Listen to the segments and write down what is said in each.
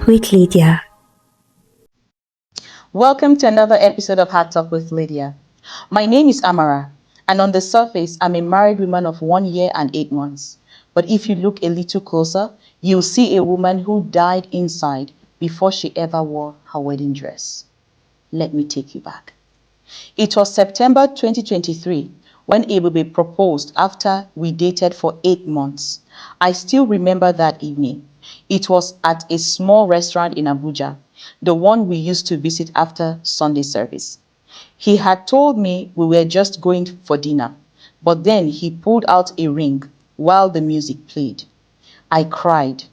with Lydia. Welcome to another episode of Heart Talk with Lydia. My name is Amara, and on the surface, I'm a married woman of 1 year and 8 months. But if you look a little closer, you'll see a woman who died inside before she ever wore her wedding dress. Let me take you back. It was September 2023 when Ebube proposed after we dated for 8 months. I still remember that evening. It was at a small restaurant in Abuja, the one we used to visit after Sunday service. He had told me we were just going for dinner, but then he pulled out a ring while the music played. I cried.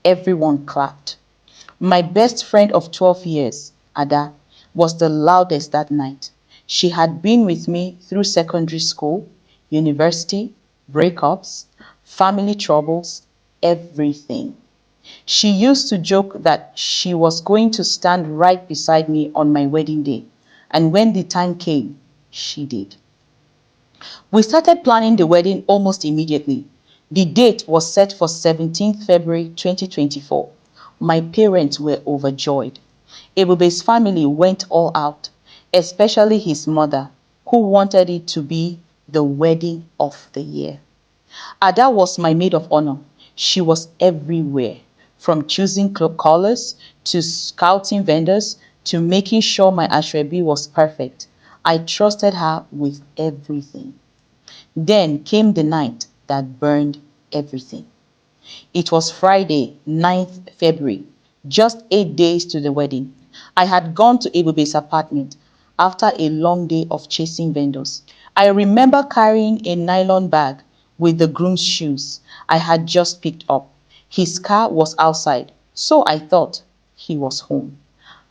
Everyone clapped. My best friend of 12 years, Ada, was the loudest that night. She had been with me through secondary school, university, breakups, family troubles, everything. She used to joke that she was going to stand right beside me on my wedding day, and when the time came, she did. We started planning the wedding almost immediately. The date was set for 17th February 2024. My parents were overjoyed. Ebube's family went all out, especially his mother, who wanted it to be the wedding of the year. Ada was my maid of honor. She was everywhere, from choosing club colors to scouting vendors to making sure my ashrebi was perfect. I trusted her with everything. Then came the night that burned everything. It was Friday, 9th February, just 8 days to the wedding. I had gone to Ebube's apartment after a long day of chasing vendors. I remember carrying a nylon bag with the groom's shoes I had just picked up. His car was outside, so I thought he was home.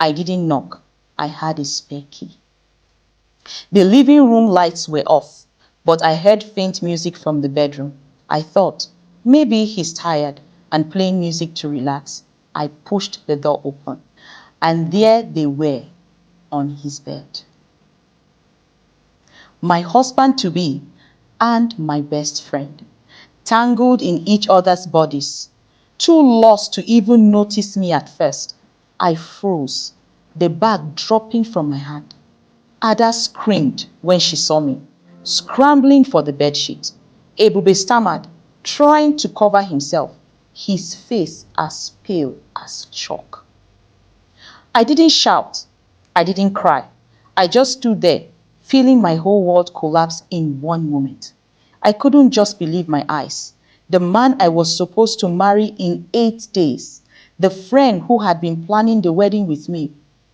I didn't knock. I had a spare key. The living room lights were off, but I heard faint music from the bedroom. I thought, maybe he's tired and playing music to relax. I pushed the door open, and there they were on his bed. My husband-to-be and my best friend, tangled in each other's bodies, too lost to even notice me at first. I froze, the bag dropping from my hand. Ada screamed when she saw me, scrambling for the bedsheet. Ebube stammered, trying to cover himself, his face as pale as chalk. I didn't shout. I didn't cry. I just stood there, feeling my whole world collapse in one moment. I couldn't just believe my eyes. The man I was supposed to marry in 8 days, the friend who had been planning the wedding with me,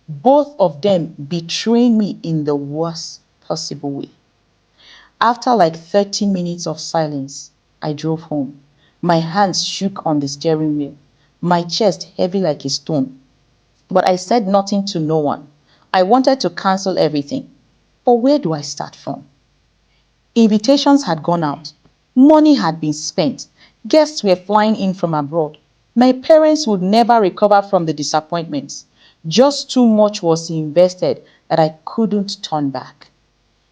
both of them betraying me in the worst possible way. After like 30 minutes of silence, I drove home. My hands shook on the steering wheel, my chest heavy like a stone. But I said nothing to no one. I wanted to cancel everything. But where do I start from? Invitations had gone out. Money had been spent. Guests were flying in from abroad. My parents would never recover from the disappointments. Just too much was invested that I couldn't turn back.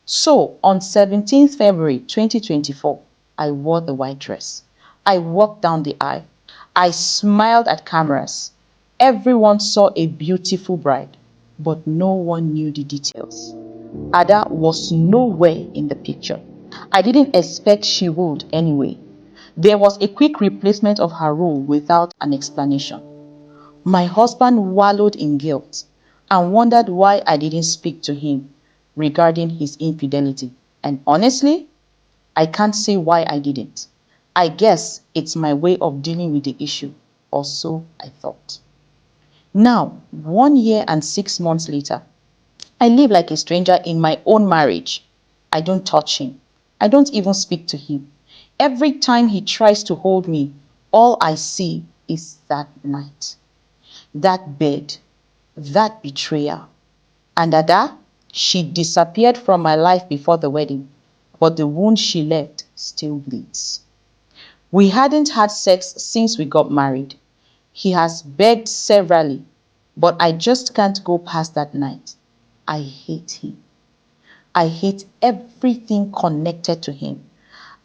So, on 17th February 2024, I wore the white dress. I walked down the aisle. I smiled at cameras. Everyone saw a beautiful bride, but no one knew the details. Ada was nowhere in the picture. I didn't expect she would anyway. There was a quick replacement of her role without an explanation. My husband wallowed in guilt and wondered why I didn't speak to him regarding his infidelity. And honestly, I can't say why I didn't. I guess it's my way of dealing with the issue, or so I thought. Now, 1 year and 6 months later, I live like a stranger in my own marriage. I don't touch him. I don't even speak to him. Every time he tries to hold me, all I see is that night, that bed, that betrayal. And Ada, she disappeared from my life before the wedding, but the wound she left still bleeds. We hadn't had sex since we got married. He has begged severally, but I just can't go past that night. I hate him. I hate everything connected to him.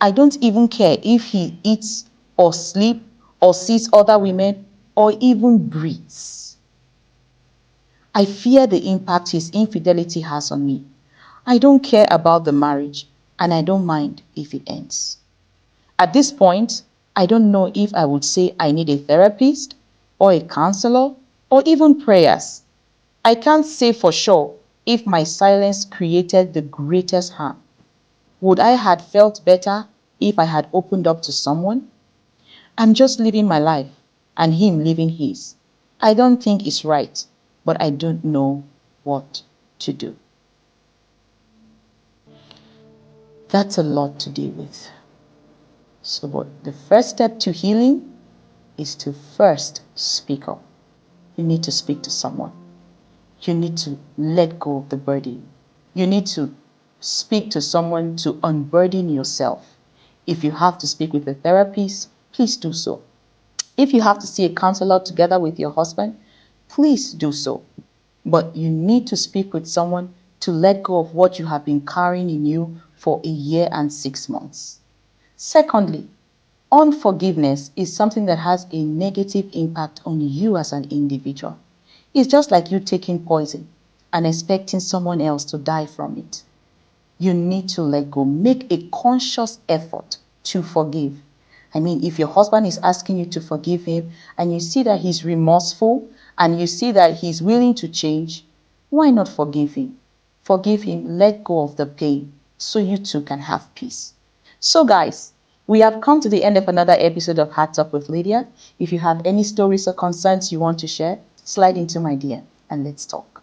I don't even care if he eats or sleeps or sees other women. or even breathes. I fear the impact his infidelity has on me. I don't care about the marriage, and I don't mind if it ends. At this point, I don't know if I would say I need a therapist or a counselor or even prayers. I can't say for sure if my silence created the greatest harm. Would I have felt better if I had opened up to someone? I'm just living my life and him living his. I don't think it's right, but I don't know what to do. That's a lot to deal with. So, but the first step to healing is to first speak up. You need to speak to someone. You need to let go of the burden. You need to speak to someone to unburden yourself. If you have to speak with a therapist, please do so. If you have to see a counselor together with your husband, please do so. But you need to speak with someone to let go of what you have been carrying in you for a year and 6 months. Secondly, unforgiveness is something that has a negative impact on you as an individual. It's just like you taking poison and expecting someone else to die from it. You need to let go. Make a conscious effort to forgive. I mean, if your husband is asking you to forgive him and you see that he's remorseful and you see that he's willing to change, why not forgive him? Forgive him, let go of the pain so you too can have peace. So guys, we have come to the end of another episode of Hearts Up with Lydia. If you have any stories or concerns you want to share, slide into my DM and let's talk.